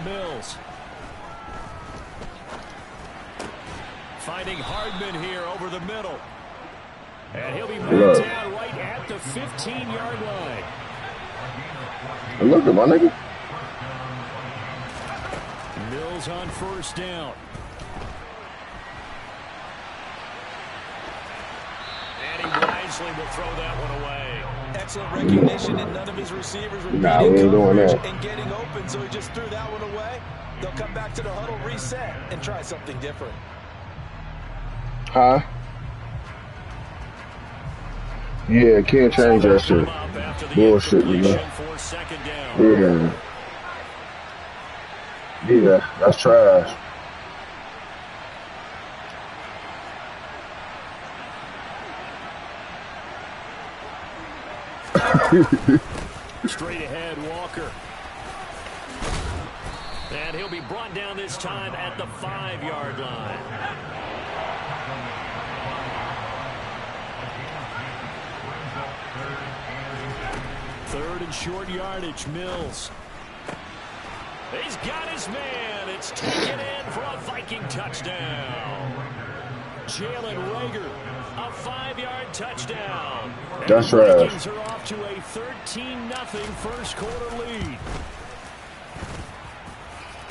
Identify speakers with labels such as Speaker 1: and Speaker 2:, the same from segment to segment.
Speaker 1: Mills. Finding Hardman here over the middle. And he'll be moved down right at the 15-yard line.
Speaker 2: Look at my nigga.
Speaker 1: Mills on first down. And he wisely will throw that one away.
Speaker 3: Excellent recognition, and none of his receivers were beating coverage and getting open, so he just threw that one away. They'll come back to the huddle, reset, and try something different.
Speaker 2: Huh? Yeah, can't change that shit. Bullshit, you know. Yeah. Yeah, that's trash.
Speaker 1: Straight ahead, Walker. And he'll be brought down this time at the 5-yard line. Third and short yardage, Mills. He's got his man. It's taken in for a Viking touchdown. Jalen Reagor, a 5-yard touchdown.
Speaker 2: That's
Speaker 1: right. The
Speaker 2: right.
Speaker 1: Vikings are off to a 13-0 first quarter lead.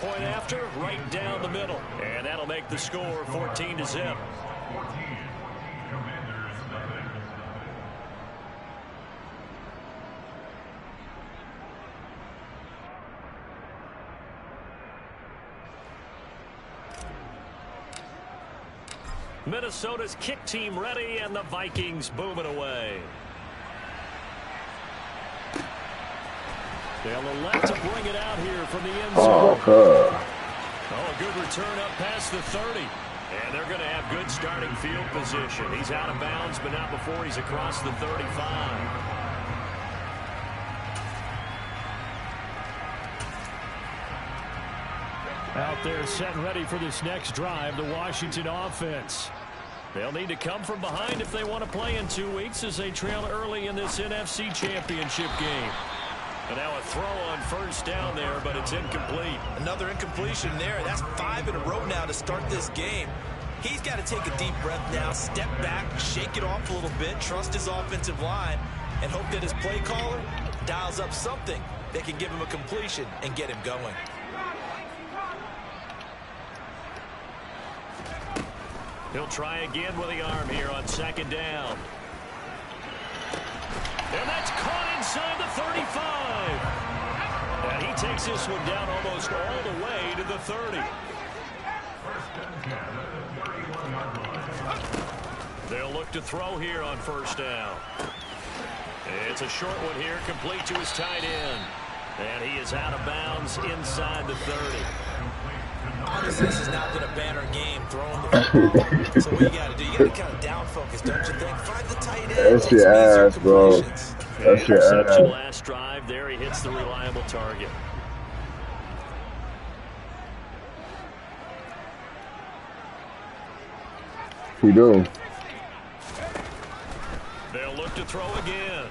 Speaker 1: Point after, right down the middle. And that'll make the score 14-0. Minnesota's kick team ready, and the Vikings booming away. They'll elect to bring it out here from the end zone. Oh, a good return up past the 30. And they're going to have good starting field position. He's out of bounds, but not before he's across the 35. Out there set and ready for this next drive, the Washington offense. They'll need to come from behind if they want to play in 2 weeks as they trail early in this NFC Championship game. And now a throw on first down there, but it's incomplete.
Speaker 3: Another incompletion there. That's 5 in a row now to start this game. He's got to take a deep breath now, step back, shake it off a little bit, trust his offensive line, and hope that his play caller dials up something that can give him a completion and get him going.
Speaker 1: He'll try again with the arm here on second down. And that's caught inside the 35. And he takes this one down almost all the way to the 30. They'll look to throw here on first down. It's a short one here, complete to his tight end. And he is out of bounds inside the 30.
Speaker 3: Honestly, this has not been a banner game throwing the football. So what you got to do, you got to kind of down focus, don't you think? Find the tight end.
Speaker 2: That's your ass, bro. That's your
Speaker 1: interception last drive. There he hits the reliable target.
Speaker 2: He do.
Speaker 1: They'll look to throw again.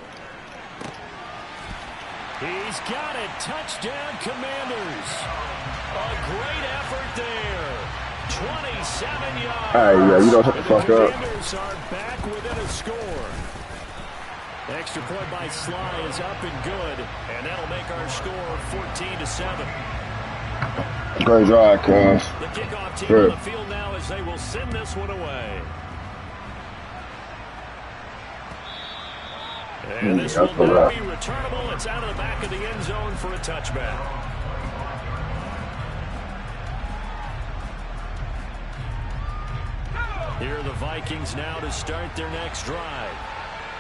Speaker 1: He's got it. Touchdown, Commanders. A great effort there. 27 yards.
Speaker 2: All right, yeah, you don't have to fuck up.
Speaker 1: The Commanders are back within a score. Extra point by Sly is up and good, and that'll make our score 14-7.
Speaker 2: Great drive, cuz.
Speaker 1: The kickoff team on the field now as they will send this one away. And this will not be returnable. It's out of the back of the end zone for a touchback. Here are the Vikings now to start their next drive.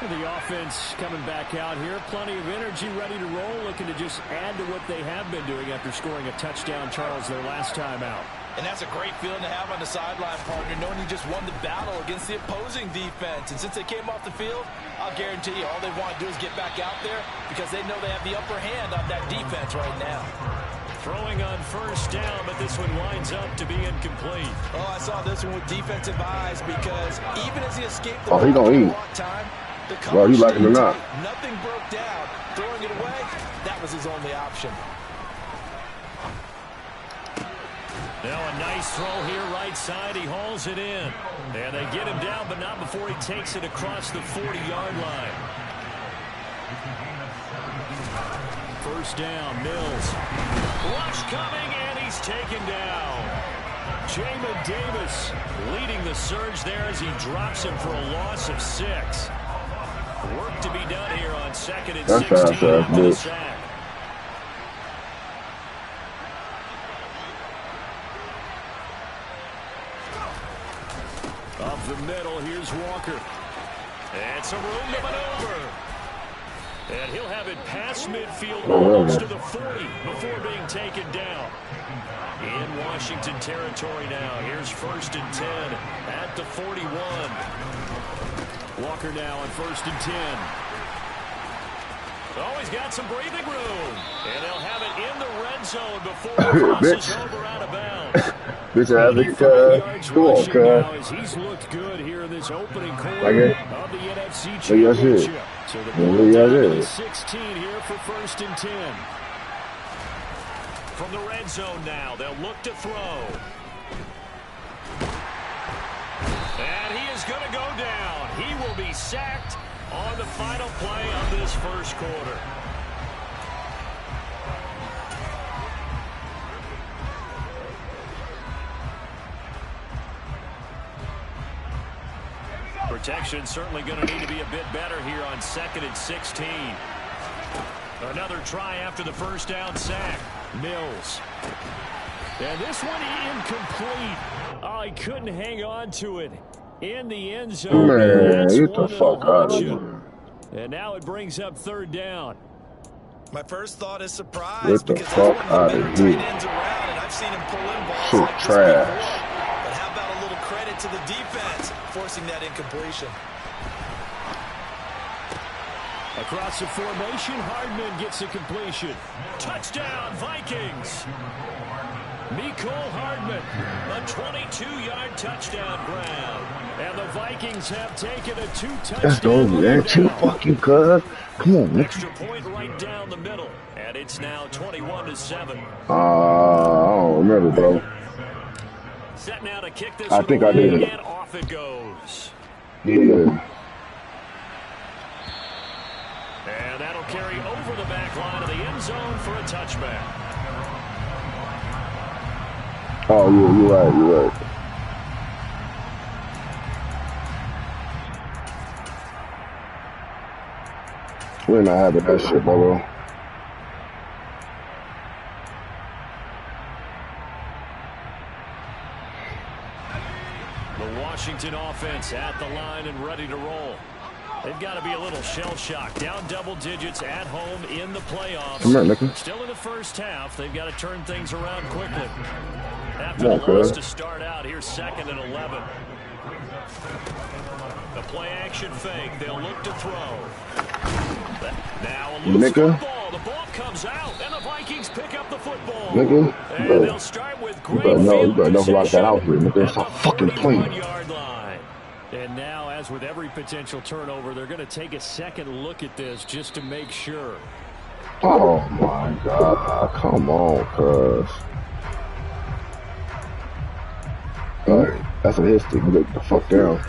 Speaker 1: The offense coming back out here. Plenty of energy, ready to roll, looking to just add to what they have been doing after scoring a touchdown, Charles, their last time out.
Speaker 3: And that's a great feeling to have on the sideline, partner, knowing you just won the battle against the opposing defense. And since they came off the field, I'll guarantee you all they want to do is get back out there because they know they have the upper hand on that defense right now.
Speaker 1: Throwing on first down, but this one winds up to be incomplete.
Speaker 3: Oh, I saw this one with defensive eyes because even as he escaped the
Speaker 2: he gonna eat.
Speaker 3: time, the
Speaker 2: well, you like him or not.
Speaker 3: Nothing broke down. Throwing it away, that was his only option.
Speaker 1: Now a nice throw here right side. He hauls it in. And they get him down, but not before he takes it across the 40-yard line. First down, Mills. Rush coming, and he's taken down. Jamin Davis leading the surge there as he drops him for a loss of 6. Work to be done here on 2nd and 16 after the sack. Up the middle, here's Walker. And some room to maneuver. And he'll have it past midfield almost to the 40 before being taken down. In Washington territory now. Here's 1st and 10 at the 41. Walker now on 1st and 10. Oh, he's got some breathing room. And they'll have it in the red zone before it crosses over out of bounds.
Speaker 2: Bitch, I think, come on, cuz.
Speaker 1: He's looked good here in this opening quarter of the NFC
Speaker 2: Championship.
Speaker 1: So the ball down to the 16 here for 1st and 10. From the red zone now, they'll look to throw. And he is going to go down. He will be sacked on the final play of this first quarter. Protection certainly going to need to be a bit better here on 2nd and 16. Another try after the first down sack. Mills. And this one incomplete. Oh, he couldn't hang on to it in the end zone.
Speaker 2: Man, get the fuck out of here.
Speaker 1: And now it brings up 3rd down.
Speaker 3: My first thought is surprise.
Speaker 2: Get the fuck out of here.
Speaker 3: I've seen him pull in balls
Speaker 2: shit,
Speaker 3: like
Speaker 2: trash.
Speaker 3: But how about a little credit to the defense forcing that incompletion?
Speaker 1: Across the formation, Hardman gets a completion. Touchdown, Vikings. Mecole Hardman, a 22-yard touchdown grab. And the Vikings have taken a 2-touchdown.
Speaker 2: Let's go, man. 2 fucking cuz. Come on, man.
Speaker 1: Extra point right down the middle. And it's now 21-7.
Speaker 2: I don't remember, bro.
Speaker 1: Set now to kick this
Speaker 2: I think I did.
Speaker 1: And off it goes.
Speaker 2: Yeah.
Speaker 1: And that'll carry over the back line of the end zone for a touchback.
Speaker 2: Oh, yeah, you're right, you're right. We're not having that shit, bro.
Speaker 1: The Washington offense at the line and ready to roll. They've got to be a little shell-shocked. Down double digits at home in the playoffs.
Speaker 2: Come on, Nicky.
Speaker 1: Still in the first half. They've got to turn things around quickly. After the loss to start out, here's 2nd and 11. The play-action fake. They'll look to throw. Now a loose football. The ball comes out, and the Vikings pick up the football.
Speaker 2: Nigga,
Speaker 1: and they'll start with great
Speaker 2: you better know like that out here, nigga. Stop fucking playing.
Speaker 1: Yard line. And now, as with every potential turnover, they're going to take a second look at this just to make sure.
Speaker 2: Oh my God! Come on, cuz. Alright, that's a hit stick. Get the fuck down.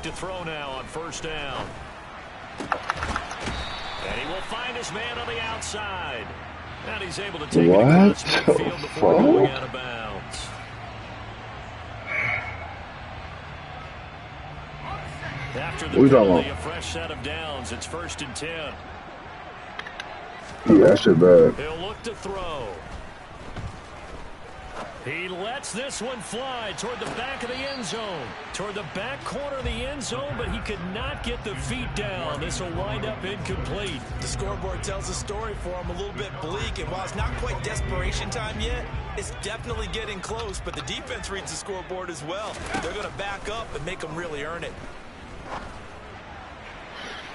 Speaker 1: To throw now on first down. And he will find his man on the outside. And he's able to take it across midfield before going out of bounds. After the penalty, a fresh set of downs. It's 1st and 10.
Speaker 2: Yeah, that shit bad.
Speaker 1: He'll look to throw. He lets this one fly toward the back of the end zone. Toward the back corner of the end zone, but he could not get the feet down. This will wind up incomplete.
Speaker 3: The scoreboard tells a story for him, a little bit bleak. And while it's not quite desperation time yet, it's definitely getting close. But the defense reads the scoreboard as well. They're going to back up and make them really earn it.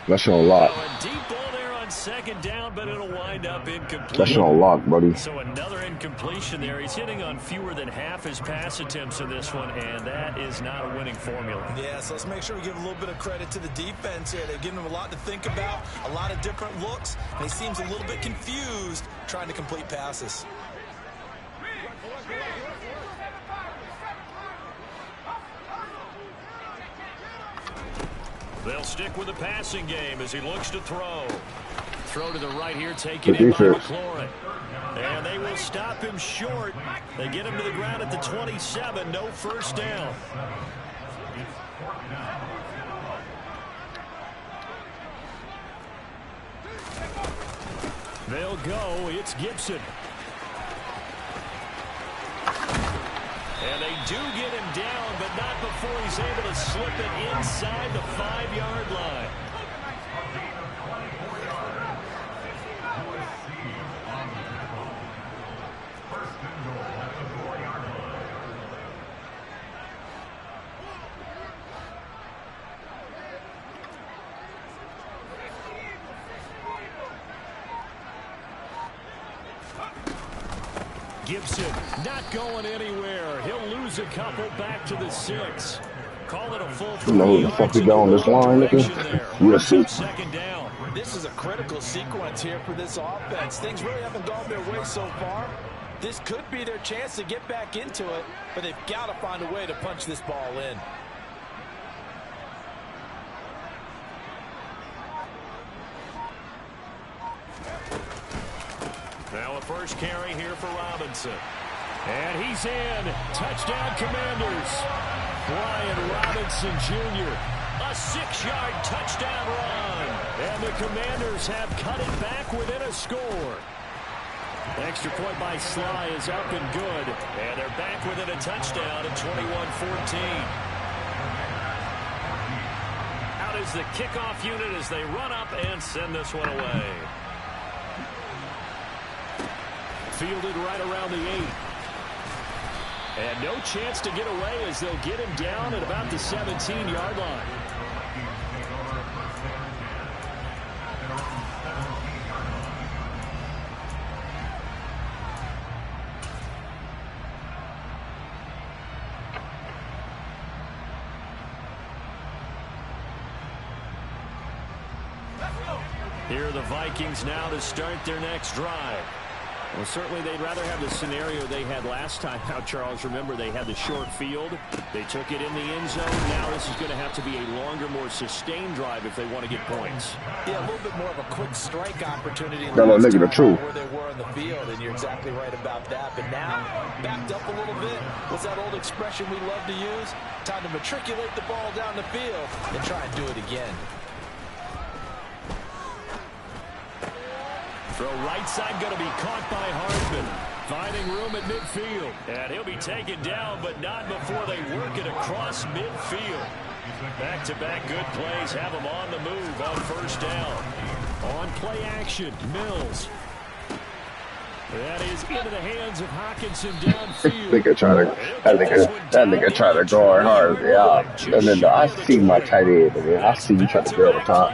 Speaker 2: That's a lot.
Speaker 1: A deep ball there on on second down, but it'll wind up incomplete.
Speaker 2: That's on lock, buddy.
Speaker 1: So another incompletion there. He's hitting on fewer than half his pass attempts in this one, and that is not a winning formula.
Speaker 3: Yeah, so let's make sure we give a little bit of credit to the defense here. They've given him a lot to think about, a lot of different looks, and he seems a little bit confused trying to complete passes.
Speaker 1: They'll stick with the passing game as he looks to throw. Throw to the right here, taken in by McLaurin. And they will stop him short. They get him to the ground at the 27. No first down. They'll go. It's Gibson. And they do get him down, but not before he's able to slip it inside the 5-yard line. Gibson not going anywhere. He'll lose a couple back to the 6. Call it a full 3
Speaker 2: You know who the fuck we got on this line, nigga? We'll see.
Speaker 3: Second down. This is a critical sequence here for this offense. Things really haven't gone their way so far. This could be their chance to get back into it, but they've got to find a way to punch this ball in.
Speaker 1: Now a first carry here for Robinson. And he's in. Touchdown, Commanders. Brian Robinson Jr. A 6-yard touchdown run. And the Commanders have cut it back within a score. Extra point by Sly is up and good. And they're back within a touchdown at 21-14. Out is the kickoff unit as they run up and send this one away. Fielded right around the 8. And no chance to get away as they'll get him down at about the 17-yard line. Here are the Vikings now to start their next drive. Well, certainly they'd rather have the scenario they had last time out, Charles. Remember, they had the short field. They took it in the end zone. Now this is going to have to be a longer, more sustained drive if they want to get points.
Speaker 3: Yeah, a little bit more of a quick strike opportunity
Speaker 2: where
Speaker 3: they were on the field, and you're exactly right about that. But now, backed up a little bit. What's that old expression we love to use? Time to matriculate the ball down the field and try and do it again.
Speaker 1: Throw right side going to be caught by Hardman. Finding room at midfield. And he'll be taken down, but not before they work it across midfield. Back-to-back good plays have him on the move on first down. On play action, Mills. That is into the hands of Hawkinson downfield.
Speaker 2: That nigga try to go hard. Yeah. And then I see my tight end. Man. I see you try to go over top.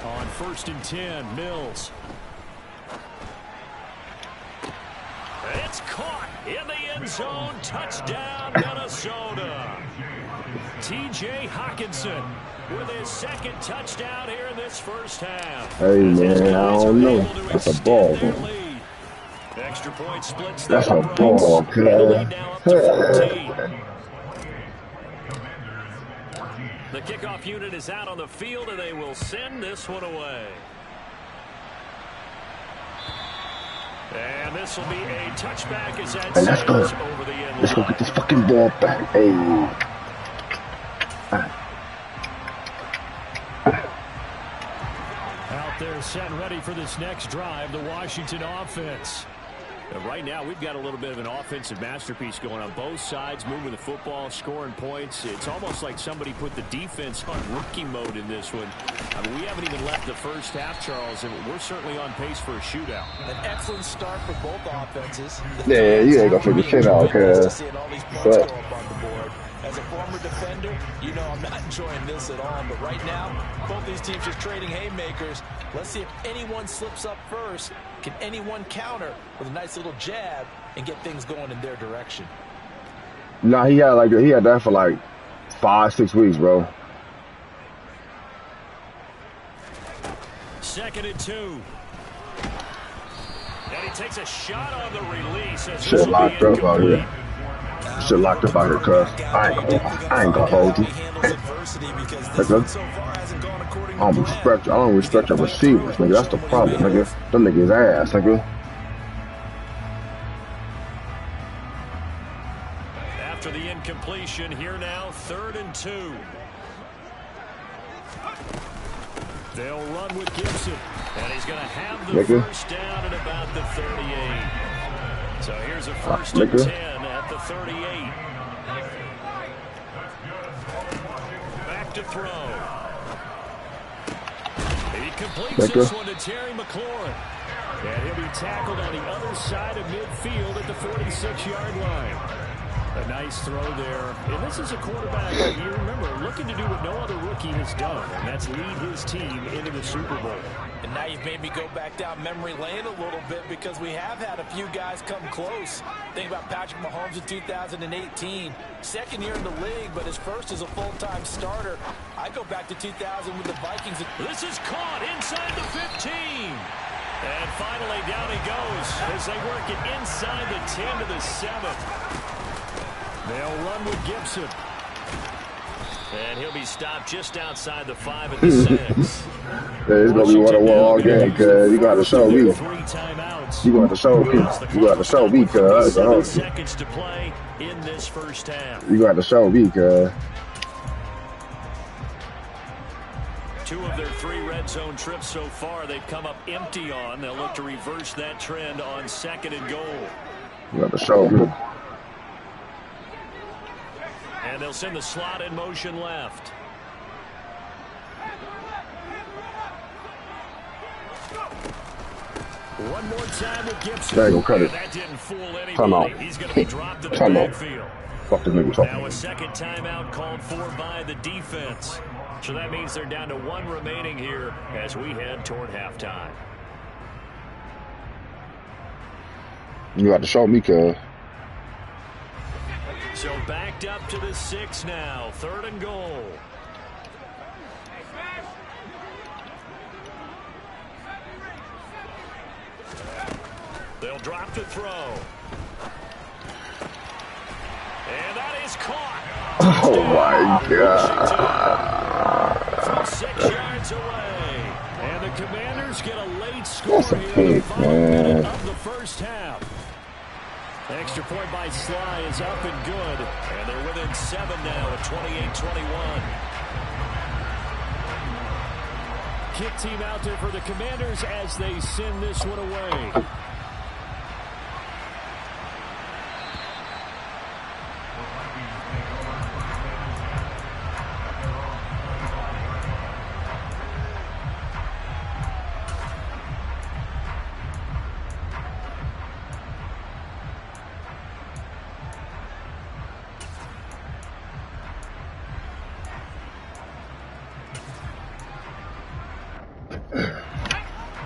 Speaker 1: On 1st and 10, Mills. It's caught in the end zone. Touchdown, Minnesota. T.J. Hawkinson with his second touchdown here in this first half.
Speaker 2: Hey, man, I don't know. That's a ball, man.
Speaker 1: Extra point splits.
Speaker 2: That's a ball, player.
Speaker 1: The kickoff unit is out on the field, and they will send this one away. And this will be a touchback as that
Speaker 2: let's go.
Speaker 1: Over the end
Speaker 2: let's go get this fucking ball back. Hey.
Speaker 1: Out there set ready for this next drive, the Washington offense. And right now, we've got a little bit of an offensive masterpiece going on both sides, moving the football, scoring points. It's almost like somebody put the defense on rookie mode in this one. I mean, we haven't even left the first half, Charles, and we're certainly on pace for a shootout.
Speaker 3: An excellent start for both offenses.
Speaker 2: Yeah, you ain't gonna figure shit out, cuz. But
Speaker 3: as a former defender, you know I'm not enjoying this at all. But right now, both these teams just trading haymakers. Let's see if anyone slips up first. Can anyone counter with a nice little jab and get things going in their direction?
Speaker 2: nah, he had that for like 5-6 weeks, bro.
Speaker 1: 2nd and 2. And he takes a shot on the release.
Speaker 2: Shit locked up out here. Shit locked up out here, cuz. I ain't gonna hold you. Nigga. I don't respect your receivers, nigga. That's the problem, nigga. Them niggas ass, nigga.
Speaker 1: After the incompletion, here now, 3rd and 2. They'll run with Gibson, and he's going to have the first down at about the 38. So here's a 1st and 10 at the 38. Back to throw. He completes this one to Terry McLaurin. And he'll be tackled on the other side of midfield at the 46-yard line. A nice throw there. And this is a quarterback, you remember, looking to do what no other rookie has done, and that's lead his team into the Super Bowl.
Speaker 3: And now you've made me go back down memory lane a little bit because we have had a few guys come close. Think about Patrick Mahomes in 2018. 2nd year in the league, but his first as a full-time starter. I go back to 2000 with the Vikings.
Speaker 1: This is caught inside the 15. And finally down he goes as they work it inside the 10 to the 7. They'll run with Gibson. And he'll be stopped just outside the 5 at the 6.
Speaker 2: Yeah, it's gonna be 1-on-1 all game, cuz. You gotta show me. You gotta show me. You gotta show me, cuz.
Speaker 1: 7 seconds to play in this first half.
Speaker 2: You gotta show me, cuz.
Speaker 1: 2 of their 3 red zone trips so far, they've come up empty on. They'll look to reverse that trend on 2nd and goal.
Speaker 2: You gotta show me.
Speaker 1: And they'll send the slot in motion left. One more time with Gibson.
Speaker 2: There you go, cut it.
Speaker 1: That didn't fool anybody.
Speaker 2: Time out.
Speaker 1: He's going to be dropped in the backfield.
Speaker 2: Fuck this nigga talking.
Speaker 1: Now a 2nd timeout called for by the defense. So that means they're down to 1 remaining here as we head toward halftime.
Speaker 2: You got to show me, cuz.
Speaker 1: So backed up to the 6 now. 3rd and goal. They'll drop to throw. And that is caught.
Speaker 2: Oh my God.
Speaker 1: From 6 yards away. And the Commanders get a late score
Speaker 2: That's a
Speaker 1: here
Speaker 2: pick,
Speaker 1: in the final
Speaker 2: man.
Speaker 1: minute of the first half. Extra point by Sly is up and good. And they're within 7 now at 28-21. Kick team out there for the Commanders as they send this one away.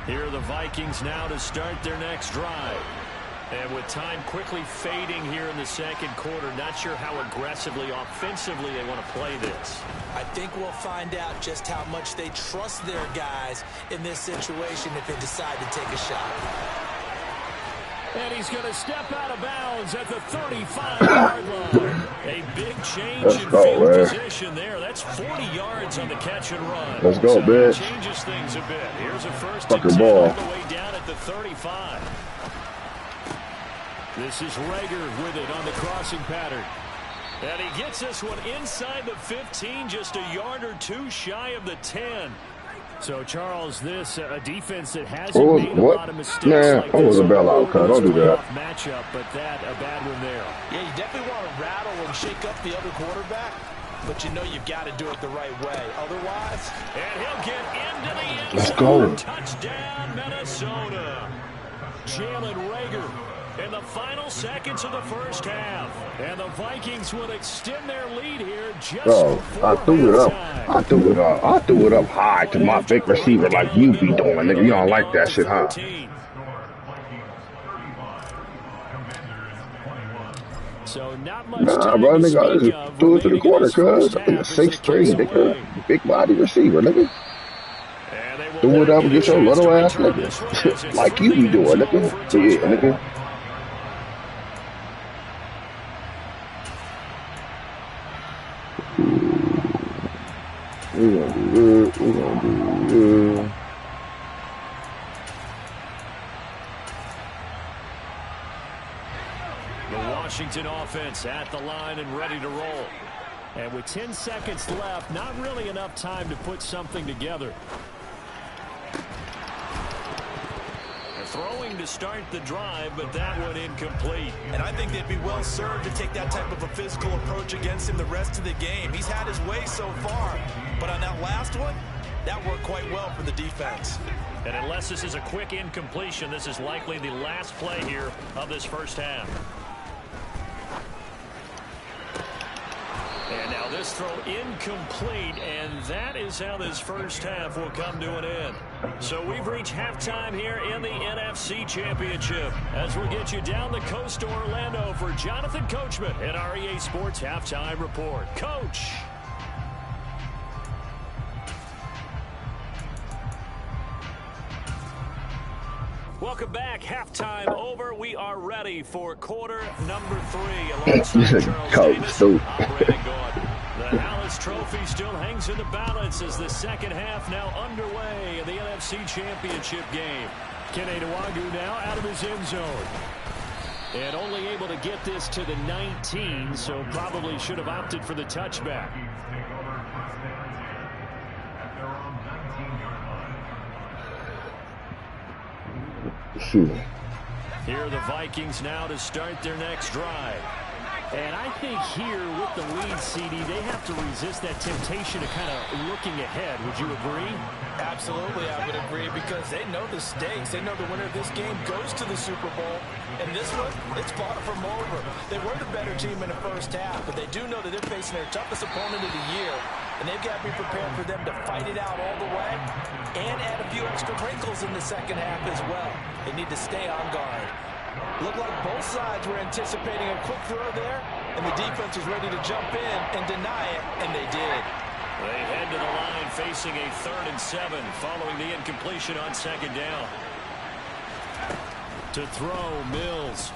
Speaker 1: Here are the Vikings now to start their next drive. And with time quickly fading here in the 2nd quarter, not sure how aggressively, offensively they want to play this.
Speaker 3: I think we'll find out just how much they trust their guys in this situation if they decide to take a shot.
Speaker 1: And he's going to step out of bounds at the 35-yard line. A big change in field position there. That's 40 yards on the catch and run.
Speaker 2: Let's go, bitch.
Speaker 1: Changes things a bit. Here's a 1st
Speaker 2: Fucking
Speaker 1: and 10
Speaker 2: ball.
Speaker 1: all the way down at the 35. This is Rager with it on the crossing pattern. And he gets this one inside the 15, just a yard or 2 shy of the 10. So, Charles, this a defense that hasn't made a lot of mistakes.
Speaker 2: Man,
Speaker 1: like
Speaker 2: that was a bailout, cuz. Don't do that.
Speaker 1: Matchup, but that a bad one there.
Speaker 3: Yeah, you definitely want to rattle and shake up the other quarterback, but you know you've got to do it the right way. Otherwise,
Speaker 1: and he'll get into the end zone.
Speaker 2: Let's go.
Speaker 1: Touchdown, Minnesota. Jalen Reagor in the final seconds of the first half. And the Vikings would extend their lead here just
Speaker 2: I threw it up. I threw it up high to my big receiver like you be doing, nigga. You don't like that shit, huh?
Speaker 1: So not much
Speaker 2: nah, bro, nigga, I just threw it to the corner, cuz. I'm a 6'3", nigga. Big body receiver, nigga. Do it up and get your little ass nigga. Like you be doing, nigga. Yeah, nigga. We're gonna do it. We're gonna do it.
Speaker 1: The Washington offense at the line and ready to roll. And with 10 seconds left, not really enough time to put something together. Throwing to start the drive, but that one incomplete.
Speaker 3: And I think they'd be well served to take that type of a physical approach against him the rest of the game. He's had his way so far, but on that last one, that worked quite well for the defense.
Speaker 1: And unless this is a quick incompletion, this is likely the last play here of this first half. And now this throw incomplete, and that is how this first half will come to an end. So we've reached halftime here in the NFC Championship as we'll get you down the coast to Orlando for Jonathan Coachman at our EA Sports Halftime Report. Coach. Welcome back. Halftime over. We are ready for quarter number 3. Alongside Charles Davis, I'm Brandon Gaudin. The Hallis Trophy still hangs in the balance as the second half now underway in the NFC Championship game. Kenny Nwagu now out of his end zone. And only able to get this to the 19, so probably should have opted for the touchback. Here are the Vikings now to start their next drive. And I think here with the lead, CD, they have to resist that temptation of kind of looking ahead. Would you agree?
Speaker 3: Absolutely, I would agree, because they know the stakes. They know the winner of this game goes to the Super Bowl. And this one, it's fought from over. They were the better team in the first half, but they do know that they're facing their toughest opponent of the year. And they've got to be prepared for them to fight it out all the way and add a few extra wrinkles in the second half as well. They need to stay on guard. Looked like both sides were anticipating a quick throw there, and the defense was ready to jump in and deny it, and they did.
Speaker 1: They head to the line facing a 3rd and 7 following the incompletion on second down. To throw, Mills.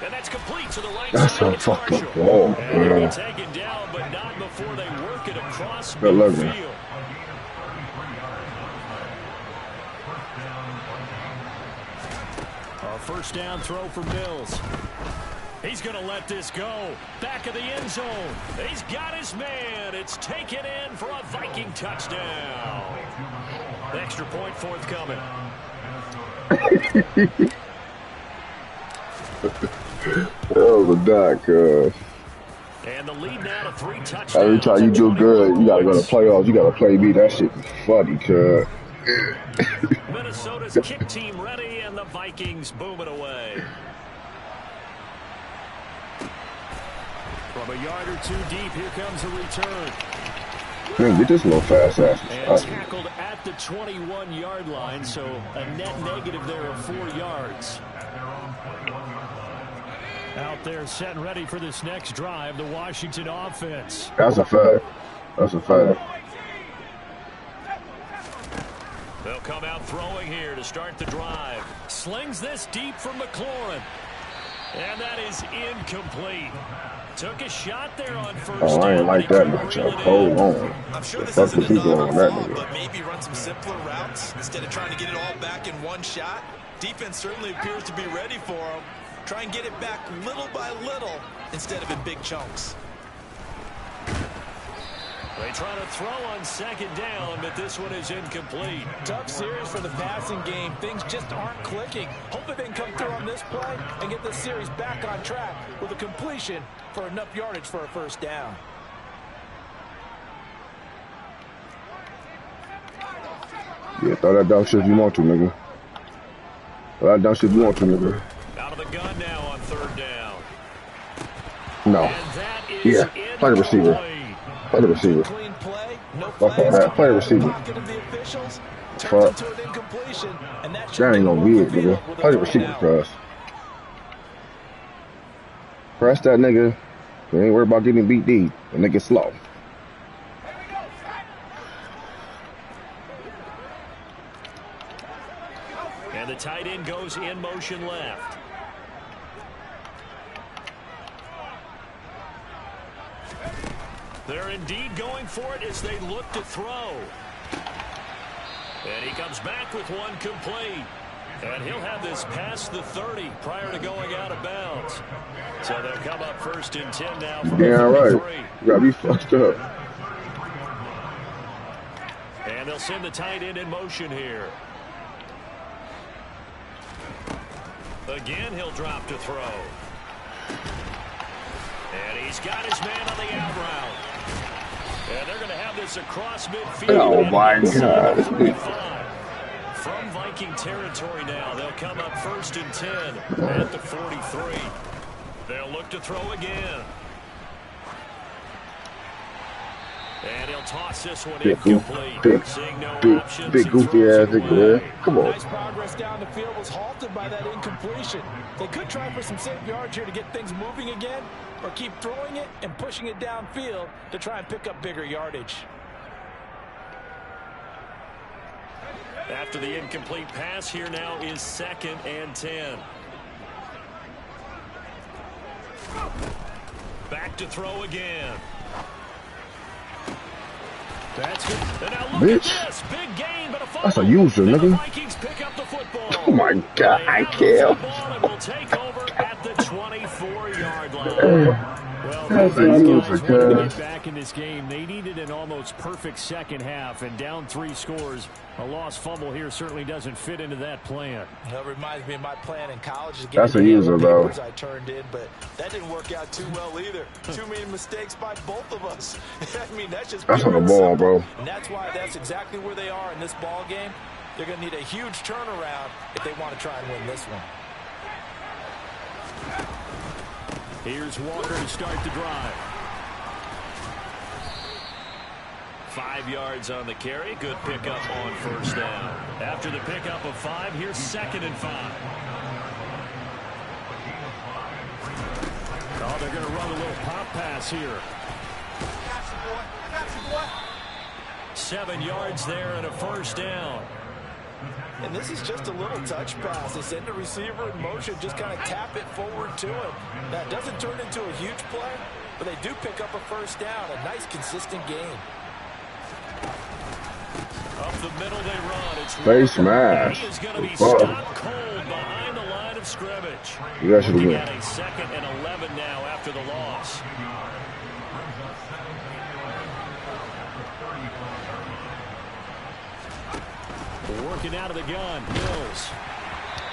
Speaker 1: And that's complete to the right
Speaker 2: side. That's a fucking ball.
Speaker 1: And it'll be taken down, but not before they work it across midfield. Our first down throw for Mills. He's going to let this go. Back of the end zone. He's got his man. It's taken in for a Viking touchdown. Extra point forthcoming.
Speaker 2: That was a dot, cuz.
Speaker 1: And the lead now to 3 touchdowns.
Speaker 2: Every time you do good, you gotta go to playoffs. You gotta play me. That shit be funny, cuz.
Speaker 1: Minnesota's kick team ready, and the Vikings boom it away. From a yard or 2 deep, here comes a return.
Speaker 2: Man, get this little fast ass.
Speaker 1: And tackled at the 21-yard line, so a net negative there of 4 yards. Out there set and ready for this next drive, the Washington offense.
Speaker 2: That's a fact. That's a fact.
Speaker 1: They'll come out throwing here to start the drive. Slings this deep from McLaurin. And that is incomplete. Took a shot there on first down.
Speaker 2: Oh, I ain't like that matchup. Hold on.
Speaker 3: I'm sure this isn't a novel fault, but maybe run some simpler routes instead of trying to get it all back in one shot. Defense certainly appears to be ready for him. Try and get it back little by little instead of in big chunks.
Speaker 1: They try to throw on second down, but this one is incomplete.
Speaker 3: Tough series for the passing game. Things just aren't clicking. Hopefully they can come through on this play and get this series back on track with a completion for enough yardage for a first down.
Speaker 2: Yeah, throw that dumb shit if you want to, nigga. Throw that dumb shit if you want to, nigga.
Speaker 1: Out of the gun now on third down.
Speaker 2: No. Yeah, play the receiver. Play the receiver.
Speaker 3: Clean play, no
Speaker 2: Fuck play the receiver. Fuck. That ain't no weird, nigga. Play the receiver, cuz. Press that nigga. You ain't worried about getting beat deep. The nigga slow.
Speaker 1: And the tight end goes in motion left. They're indeed going for it as they look to throw. And he comes back with one complete. And he'll have this past the 30 prior to going out of bounds. So they'll come up first and 10 now from
Speaker 2: yeah,
Speaker 1: the 33.
Speaker 2: right. You gotta be fucked up.
Speaker 1: And they'll send the tight end in motion here. Again, he'll drop to throw. And he's got his man on the out route. And they're going to have this across midfield.
Speaker 2: Oh, my God.
Speaker 1: From Viking territory now, they'll come up first and 10 at the 43. They'll look to throw again. And he'll toss this one incomplete. Seeing no options,
Speaker 2: big goofy ass nigga. Come on.
Speaker 3: Nice progress down the field was halted by that incompletion. They could try for some safe yards here to get things moving again, or keep throwing it and pushing it downfield to try and pick up bigger yardage.
Speaker 1: After the incomplete pass, here now is 2nd and 10. Back to throw again. That's good. And now look
Speaker 2: Bitch.
Speaker 1: at this. Big gain, but a fumble.
Speaker 2: That's a user,
Speaker 1: And the
Speaker 2: nigga.
Speaker 1: Vikings pick up the football.
Speaker 2: Oh my God, I can't.
Speaker 1: And will take over at the 24-yard line. Well,
Speaker 2: That's
Speaker 1: these
Speaker 2: a
Speaker 1: guys
Speaker 2: user,
Speaker 1: wanted to
Speaker 2: cuz.
Speaker 1: get back in this game. They needed an almost perfect second half, and down 3 scores. A lost fumble here certainly doesn't fit into that plan.
Speaker 3: That reminds me of my plan in college.
Speaker 2: That's a user, though.
Speaker 3: I turned in, but that didn't work out too well either. Too many mistakes by both of us. I mean, that's just
Speaker 2: That's on the ball, bro.
Speaker 3: And that's why that's exactly where they are in this ball game. They're going to need a huge turnaround if they want to try and win this one.
Speaker 1: Here's Walker to start the drive. 5 yards on the carry. Good pickup on first down. After the pickup of 5, here's 2nd and 5. Oh, they're going to run a little pop pass here. 7 yards there and a first down.
Speaker 3: And this is just a little touch pass. They send the receiver in motion, just kind of tap it forward to him. That doesn't turn into a huge play, but they do pick up a first down. A nice, consistent game.
Speaker 1: Up the middle they run. It's
Speaker 2: Face smash.
Speaker 1: He is going to be stopped cold behind the line of scrimmage.
Speaker 2: You guys should
Speaker 1: Looking
Speaker 2: win.
Speaker 1: at a 2nd and 11 now after the loss. Working out of the gun, Mills.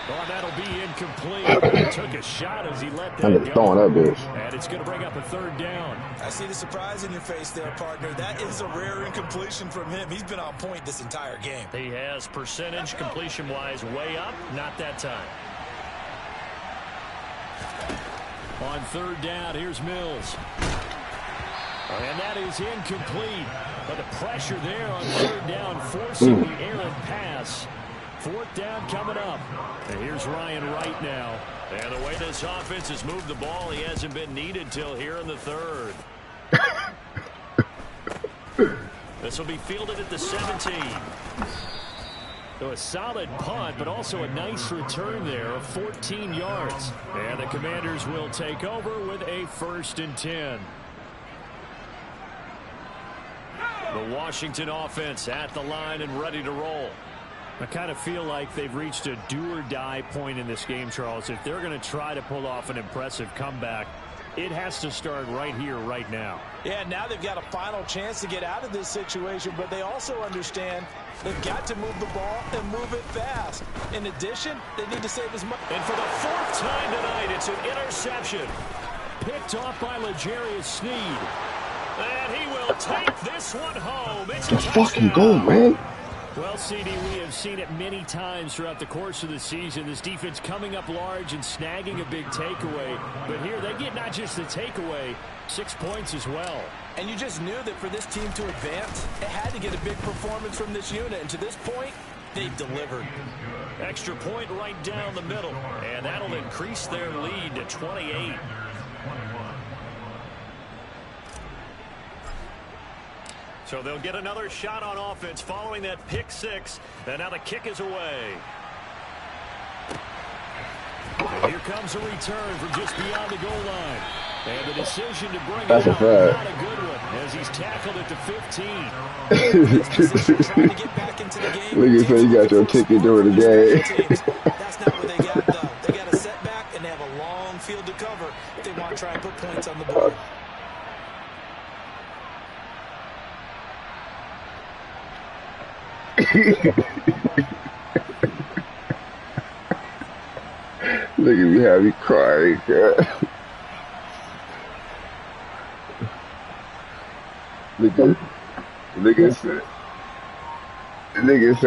Speaker 1: Oh, that'll be incomplete. He took a shot as he let that
Speaker 2: I'm
Speaker 1: go.
Speaker 2: throwing that bitch.
Speaker 1: And it's going to bring up a 3rd down.
Speaker 3: I see the surprise in your face there, partner. That is a rare incompletion from him. He's been on point this entire game.
Speaker 1: He has percentage completion-wise way up. Not that time. On 3rd down, here's Mills. And that is incomplete. But the pressure there on 3rd down, forcing the errant pass. 4th down coming up. And here's Ryan Wright now. And the way this offense has moved the ball, he hasn't been needed till here in the 3rd. This will be fielded at the 17. So a solid punt, but also a nice return there of 14 yards. And the Commanders will take over with a 1st and 10. The Washington offense at the line and ready to roll. I kind of feel like they've reached a do-or-die point in this game, Charles. If they're going to try to pull off an impressive comeback, It has to start right here, right now.
Speaker 3: Yeah, now they've got a final chance to get out of this situation, but they also understand they've got to move the ball and move it fast. In addition, they need to save as much.
Speaker 1: And for the 4th time tonight, it's an interception. Picked off by L'Jarius Sneed. And he will take this one home. It's a
Speaker 2: fucking goal, man.
Speaker 1: Well, CD, we have seen it many times throughout the course of the season. This defense coming up large and snagging a big takeaway. But here they get not just the takeaway, 6 points as well.
Speaker 3: And you just knew that for this team to advance, it had to get a big performance from this unit. And to this point, they've delivered.
Speaker 1: Extra point right down the middle. And that'll increase their lead to 28. So they'll get another shot on offense following that pick 6. And now the kick is away. And here comes a return from just beyond the goal line. And the decision to bring
Speaker 2: That's
Speaker 1: it
Speaker 2: a
Speaker 1: out,
Speaker 2: fact.
Speaker 1: not a good one, as he's tackled at the 15.
Speaker 3: Trying to get back into the game.
Speaker 2: Look at you got your ticket during the game.
Speaker 3: That's not what they got, though. They got a setback, and they have a long field to cover if they want to try and put points on the board.
Speaker 2: Look at me, have me crying, girl. Nigga said,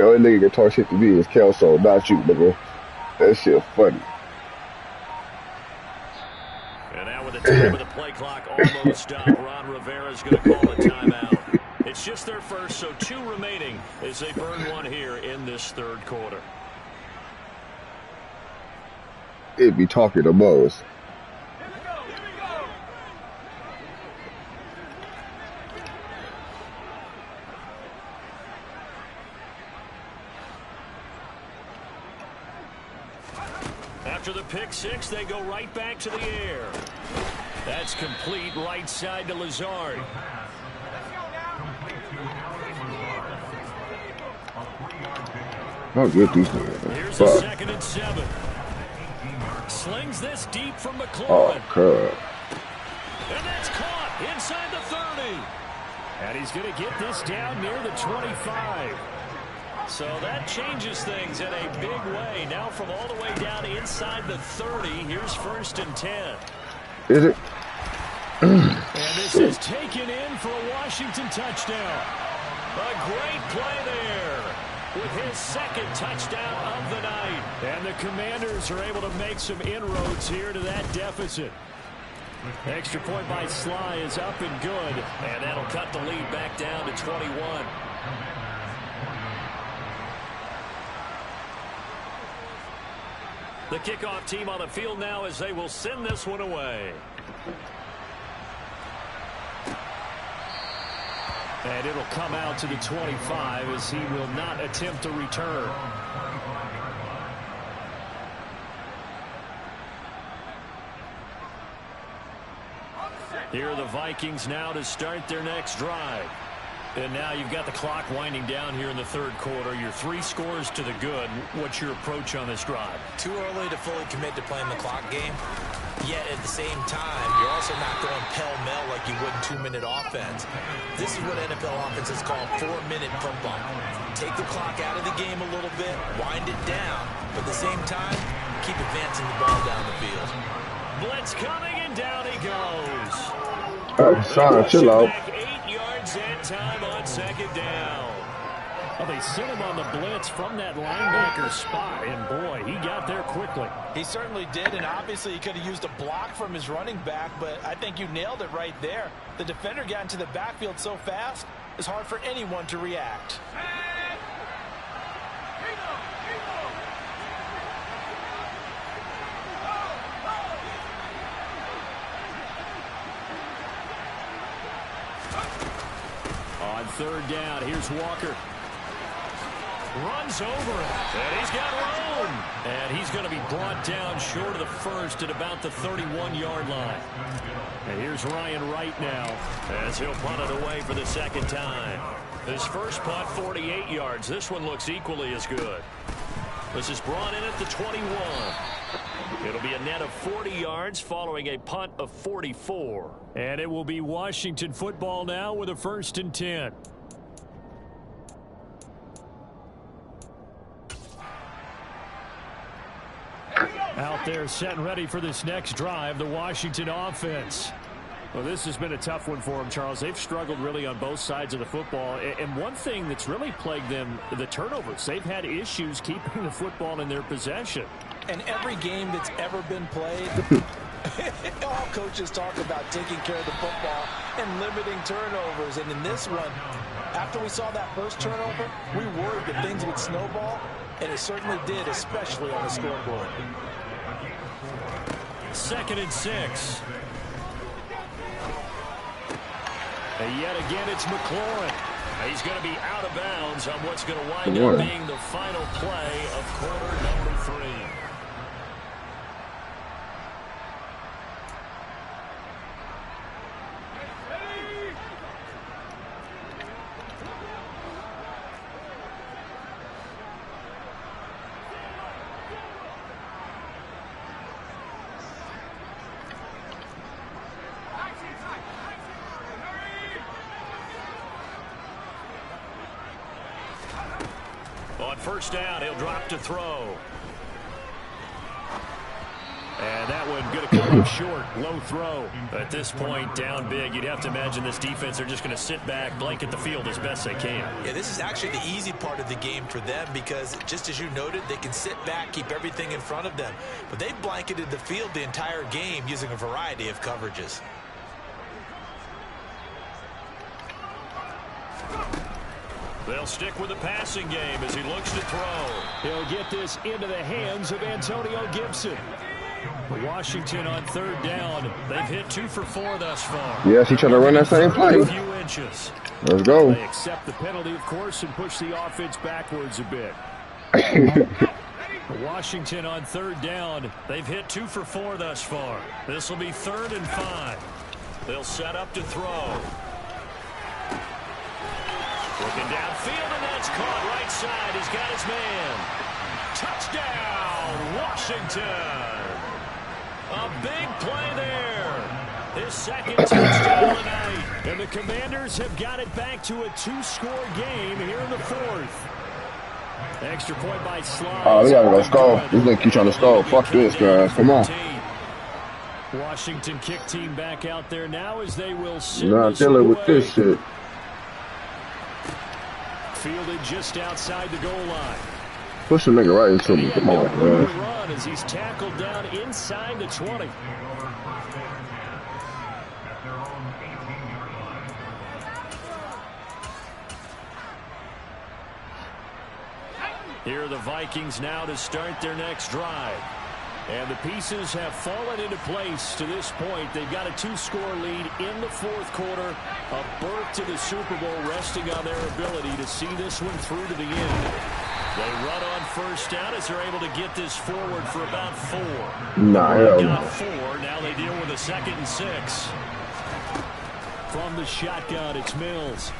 Speaker 2: oh, nigga can talk shit to me. It's Kelso, not you, nigga. That shit funny.
Speaker 1: And now with the time of the play clock almost stopped, Ron Rivera's going to call a timeout. It's just their first, so 2 remaining as they burn one here in this 3rd quarter.
Speaker 2: It'd be talking to Mo's.
Speaker 1: After the pick 6, they go right back to the air. That's complete right side to Lazard.
Speaker 2: How good these niggas.
Speaker 1: Here's a 2nd and 7. Slings this deep from McLaurin.
Speaker 2: Oh, God.
Speaker 1: And that's caught inside the 30. And he's going to get this down near the 25. So that changes things in a big way. Now from all the way down inside the 30, here's 1st and 10.
Speaker 2: Is it?
Speaker 1: And this is taken in for a Washington touchdown. A great play there with his 2nd touchdown of the night. And the Commanders are able to make some inroads here to that deficit. Extra point by Sly is up and good. And that'll cut the lead back down to 21. The kickoff team on the field now as they will send this one away. And it'll come out to the 25 as he will not attempt to return. Here are the Vikings now to start their next drive. And now you've got the clock winding down here in the 3rd quarter. Your 3 scores to the good. What's your approach on this drive?
Speaker 3: Too early to fully commit to playing the clock game. Yet at the same time, you're also not going pell-mell like you would in 2-minute offense. This is what NFL offenses call 4-minute football. Take the clock out of the game a little bit, wind it down, but at the same time, keep advancing the ball down the field.
Speaker 1: Blitz coming, and down he goes.
Speaker 2: Son, chill out.
Speaker 1: 8 yards and time on 2nd down. Well, they sent him on the blitz from that linebacker spot, and boy, he got there quickly.
Speaker 3: He certainly did, and obviously he could have used a block from his running back, but I think you nailed it right there. The defender got into the backfield so fast, it's hard for anyone to react.
Speaker 1: On 3rd down, here's Walker. Runs over it, and he's got room. And he's going to be brought down short of the 1st at about the 31-yard line. And here's Ryan Wright now as he'll punt it away for the 2nd time. His first punt, 48 yards. This one looks equally as good. This is brought in at the 21. It'll be a net of 40 yards following a punt of 44. And it will be Washington football now with a 1st and 10. Out there set and ready for this next drive, the Washington offense. Well, this has been a tough one for them, Charles. They've struggled really on both sides of the football. And one thing that's really plagued them, the turnovers. They've had issues keeping the football in their possession.
Speaker 3: And every game that's ever been played, all coaches talk about taking care of the football and limiting turnovers. And in this one, after we saw that first turnover, we worried that things would snowball, and it certainly did, especially on the scoreboard.
Speaker 1: 2nd and 6. And yet again, it's McLaurin. He's going to be out of bounds on what's going to wind up being the final play of quarter number 3. On 1st down, he'll drop to throw. And that one going to come up short. Low throw. At this point, down big. You'd have to imagine this defense, they're just going to sit back, blanket the field as best they can.
Speaker 3: Yeah, this is actually the easy part of the game for them because, just as you noted, they can sit back, keep everything in front of them. But they blanketed the field the entire game using a variety of coverages.
Speaker 1: They'll stick with the passing game as he looks to throw. He'll get this into the hands of Antonio Gibson. Washington on 3rd down. They've hit 2 for 4 thus far.
Speaker 2: Yes, he tried to run that same play.
Speaker 1: A few inches.
Speaker 2: Let's go.
Speaker 1: They accept the penalty, of course, and push the offense backwards a bit. Washington on 3rd down. They've hit 2 for 4 thus far. This will be 3rd and 5. They'll set up to throw. Looking downfield, and that's caught right side. He's got his man. Touchdown, Washington. A big play there. His 2nd touchdown tonight. And the Commanders have got it back to a 2-score game here in the 4th. Extra point by Slides.
Speaker 2: Oh, we gotta go score. This nigga keep trying to score. Fuck this, guys. Come on.
Speaker 1: Washington kick team back out there now as they will sit.
Speaker 2: Not dealing with this shit.
Speaker 1: Fielded just outside the goal line.
Speaker 2: Push the nigga right into me. Come on, man.
Speaker 1: Run as he's tackled down inside the 20. Here are the Vikings now to start their next drive. And the pieces have fallen into place to this point. They've got a 2-score lead in the 4th quarter. A berth to the Super Bowl resting on their ability to see this one through to the end. They run on 1st down as they're able to get this forward for about 4.
Speaker 2: Nah, hell
Speaker 1: got
Speaker 2: no.
Speaker 1: 4. Now they deal with a 2nd and 6. From the shotgun, it's Mills.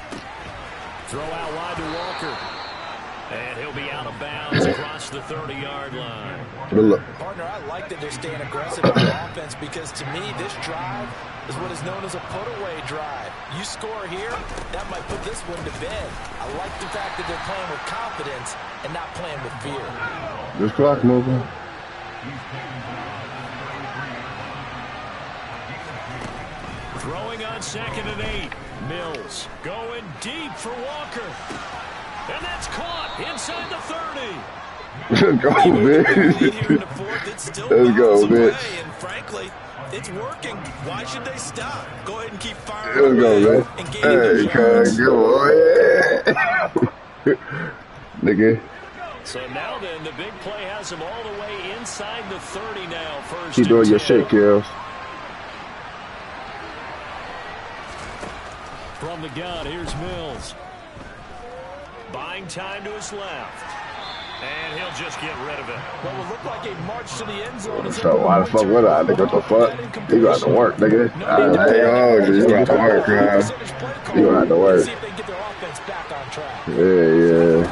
Speaker 1: Throw out wide to Walker. And he'll be out of bounds across the 30-yard line.
Speaker 3: Partner, I like that they're staying aggressive on the offense because, to me, this drive is what is known as a put-away drive. You score here, that might put this one to bed. I like the fact that they're playing with confidence and not playing with fear.
Speaker 2: This clock moving.
Speaker 1: Throwing on 2nd and 8. Mills going deep for Walker. And that's caught inside the 30.
Speaker 2: Let's go, bitch. Let's go, bitch.
Speaker 3: And frankly, it's working. Why should they stop? Go ahead and keep firing.
Speaker 2: Let's go, man. Hey, go on. Nigga.
Speaker 1: So now then, the big play has him all the way inside the 30 now. First
Speaker 2: Keep doing your shit, Kills.
Speaker 1: From the gun, here's Mills. Buying time to his left. And he'll just get rid of it.
Speaker 3: What will look like a march to the end zone.
Speaker 2: So why the fuck would I? Nigga, what the fuck? You got to work, nigga. You got to work, man. You got to work.
Speaker 3: See if they can get their offense back on track.
Speaker 2: Yeah.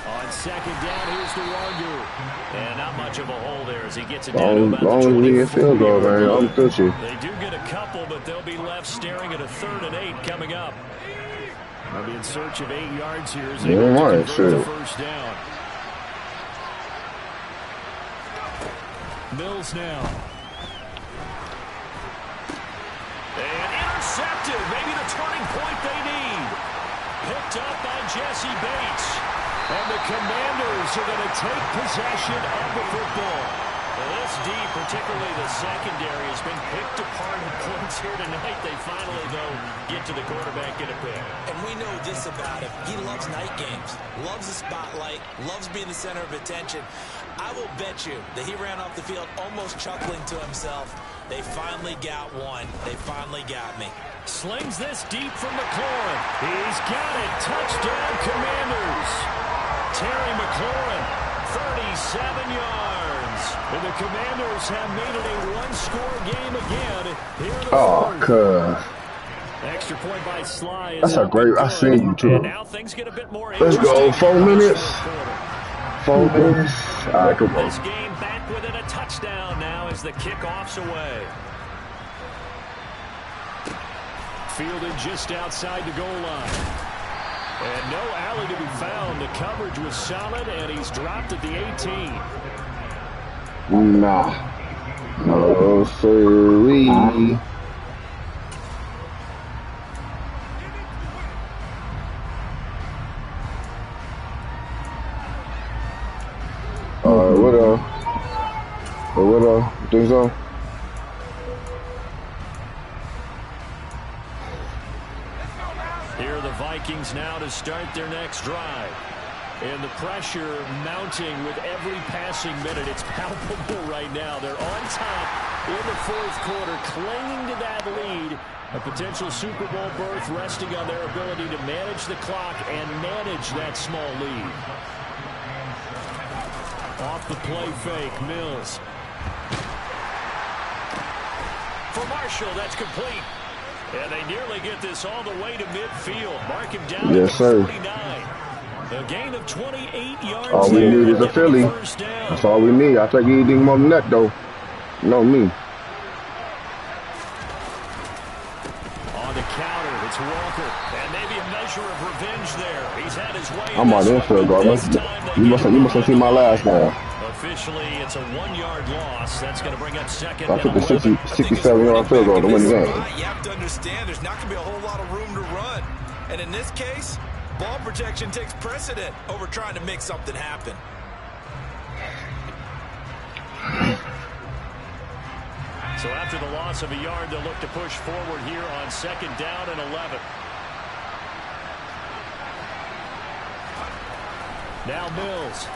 Speaker 1: On On second down, here's the Wargu. And not much of a hole there as he gets it down to about
Speaker 2: Long
Speaker 1: the
Speaker 2: as we get field goal,
Speaker 1: 24-yard
Speaker 2: man, I'm
Speaker 1: line.
Speaker 2: good you.
Speaker 1: They do get a couple, but they'll be left staring at a 3rd and 8 coming up. They'll be in search of 8 yards here as they look to convert the first down. Mills now. And intercepted. Maybe the turning point they need. Picked up by Jesse Bates. And the Commanders are going to take possession of the football. Well, this D, particularly the secondary, has been picked apart in points here tonight. They finally, though, get to the quarterback in a pick.
Speaker 3: And we know this about him. He loves night games, loves the spotlight, loves being the center of attention. I will bet you that he ran off the field almost chuckling to himself. They finally got one. They finally got me.
Speaker 1: Slings this deep from McLaurin. He's got it. Touchdown, Commanders. Terry McLaurin, 37 yards. And the Commanders have made it a one-score game again here in the fourth. Extra point by Sly.
Speaker 2: That's a great. I see you too.
Speaker 1: And now things get a bit more
Speaker 2: Let's go. 4 minutes. 4 minutes. All right, come on.
Speaker 1: This game back within a touchdown now as the kickoff's away. Fielded just outside the goal line. And no alley to be found. The coverage was solid, and he's dropped at the 18.
Speaker 2: Nah. No, sirree. What things on?
Speaker 1: Here are the Vikings now to start their next drive. And the pressure mounting with every passing minute. It's palpable right now. They're on top in the fourth quarter, clinging to that lead. A potential Super Bowl berth resting on their ability to manage the clock and manage that small lead. Off the play fake, Mills. For Marshall, that's complete. And they nearly get this all the way to midfield. Mark him down at 49. A gain of 28 yards.
Speaker 2: All we need is a Philly. That's all we need. I think anything more than that, though. No, me.
Speaker 1: On the counter, it's Walker. And maybe a measure of revenge there. He's had his way.
Speaker 2: I'm on infield, Gardner. You must have seen my last one.
Speaker 1: Officially, it's a 1-yard loss. That's going to bring up second.
Speaker 2: I took the 67-yard field goal to win the game.
Speaker 3: You have to understand there's not going to be a whole lot of room to run. And in this case, ball protection takes precedent over trying to make something happen.
Speaker 1: So after the loss of a yard, they'll look to push forward here on second down and 11. Now Mills.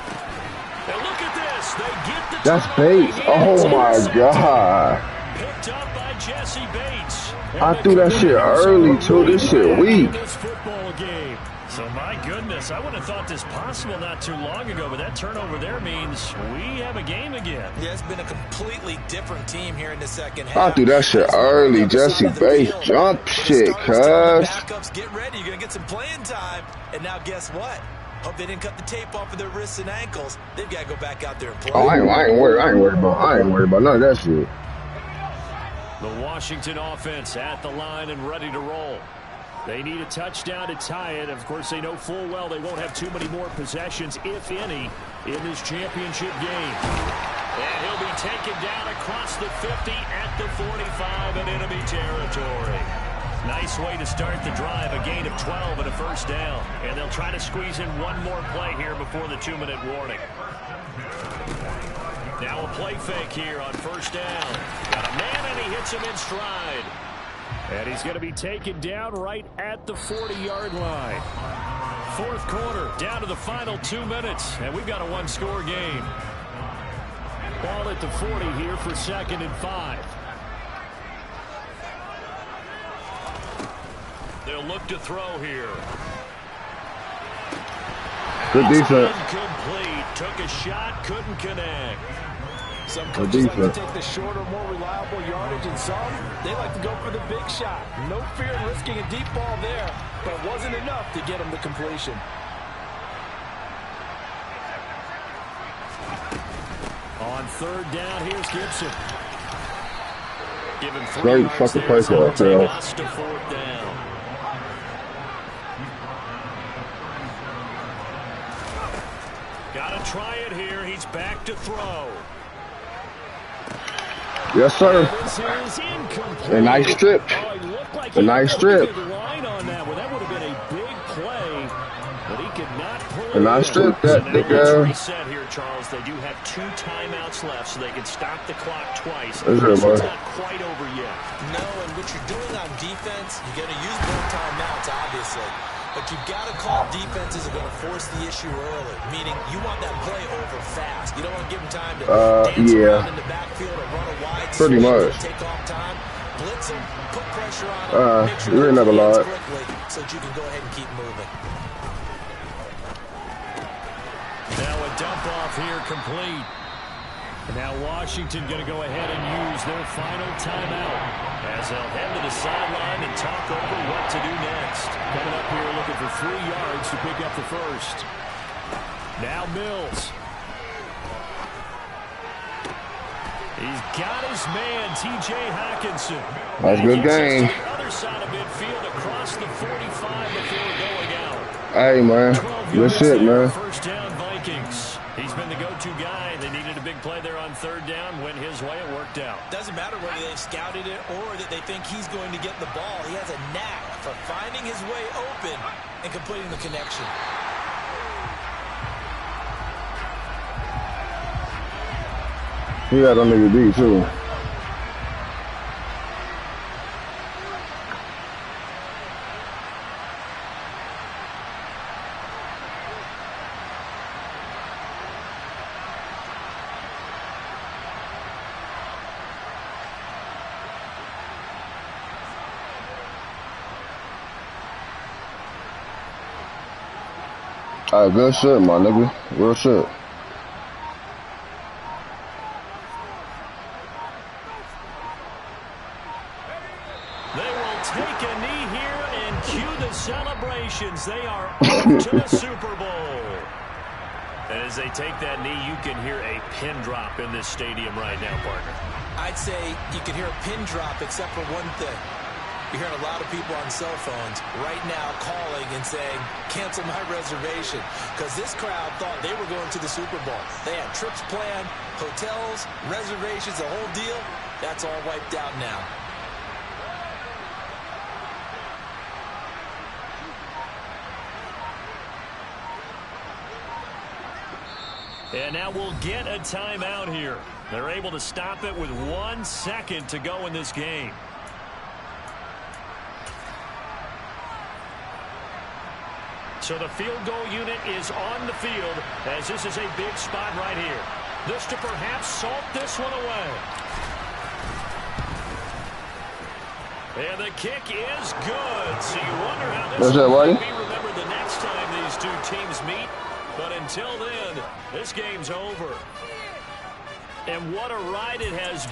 Speaker 1: And look at this. They get the
Speaker 2: That's Bates. Oh, my God.
Speaker 1: Picked up by Jesse Bates.
Speaker 2: I threw that shit early, too. This shit weak.
Speaker 1: This football game. So, my goodness, I would have thought this possible not too long ago, but that turnover there means we have a game again.
Speaker 3: Yeah, it's been a completely different team here in the second half.
Speaker 2: I threw that shit early. Jesse Bates jump shit, cuz.
Speaker 3: Backups, get ready. You're going to get some playing time. And now guess what? Hope they didn't cut the tape off of their wrists and ankles. They've got to go back out there and play.
Speaker 2: Oh, I ain't worried about none of that shit.
Speaker 1: The Washington offense at the line and ready to roll. They need a touchdown to tie it. Of course, they know full well they won't have too many more possessions, if any, in this championship game. And he'll be taken down across the 50 at the 45 in enemy territory. Nice way to start the drive, a gain of 12 and a first down. And they'll try to squeeze in one more play here before the 2-minute warning. Now a play fake here on first down. Got a man and he hits him in stride. And he's going to be taken down right at the 40-yard line. Fourth quarter, down to the final 2 minutes. And we've got a one-score game. Ball at the 40 here for 2nd and 5. They'll look to throw here.
Speaker 2: Good defense.
Speaker 1: Incomplete. Took a shot, couldn't connect.
Speaker 3: Some coaches like to take the shorter, more reliable yardage, and some, they like to go for the big shot. No fear in risking a deep ball there, but it wasn't enough to get him the completion.
Speaker 1: On third down, here's Gibson. Give him 3
Speaker 2: great
Speaker 1: yards
Speaker 2: fucking
Speaker 1: there,
Speaker 2: play
Speaker 1: so
Speaker 2: call,
Speaker 1: take
Speaker 2: Phil.
Speaker 1: us to fourth down. Gotta try it here. He's back to throw.
Speaker 2: Yes, sir.
Speaker 1: This is incomplete.
Speaker 2: A nice strip.
Speaker 1: Oh, he looked like
Speaker 2: A nice strip.
Speaker 1: line on that one. That would have been a big play, but he could not pull it.
Speaker 2: A nice strip. That
Speaker 1: so
Speaker 2: big
Speaker 1: let's reset here, Charles. They do have 2 timeouts left, so they can stop the clock twice. This one's not quite over yet.
Speaker 3: No, and what you're doing on defense, you're going to use both timeouts, obviously. But you've got to call defenses are going to force the issue early, meaning you want that play over fast. You don't want to give them time to dance around in the backfield or run a wide
Speaker 2: pretty much.
Speaker 3: Take off time, blitz them, put pressure on them, make sure
Speaker 2: you're never lied.
Speaker 3: quickly so that you can go ahead and keep moving.
Speaker 1: Now a dump off here complete. And now Washington going to go ahead and use their final timeout as they'll head to the sideline and talk over what to do next. Coming up here looking for 3 yards to pick up the first. Now Mills. He's got his man, T.J. Hockenson.
Speaker 2: That's a good game.
Speaker 1: The other side of midfield across the 45 before going out.
Speaker 2: Hey, man. Good shit, man.
Speaker 1: First down, Vikings. He's been the go-to guy. They needed a big play there on third down. Went his way. It worked out.
Speaker 3: Doesn't matter whether they scouted it or that they think he's going to get the ball. He has a knack for finding his way open and completing the connection.
Speaker 2: He got on nigga D, too. Alright, good shit, my nigga. Real shit.
Speaker 1: They will take a knee here and cue the celebrations. They are off to the Super Bowl. And as they take that knee, you can hear a pin drop in this stadium right now, partner.
Speaker 3: I'd say you can hear a pin drop except for one thing. You're hearing a lot of people on cell phones right now calling and saying, cancel my reservation, because this crowd thought they were going to the Super Bowl. They had trips planned, hotels, reservations, the whole deal. That's all wiped out now.
Speaker 1: And now we'll get a timeout here. They're able to stop it with 1 second to go in this game. So the field goal unit is on the field as this is a big spot right here. This to perhaps salt this one away. And the kick is good. So you wonder how this will be remembered the next time these two teams meet. But until then, this game's over. And what a ride it has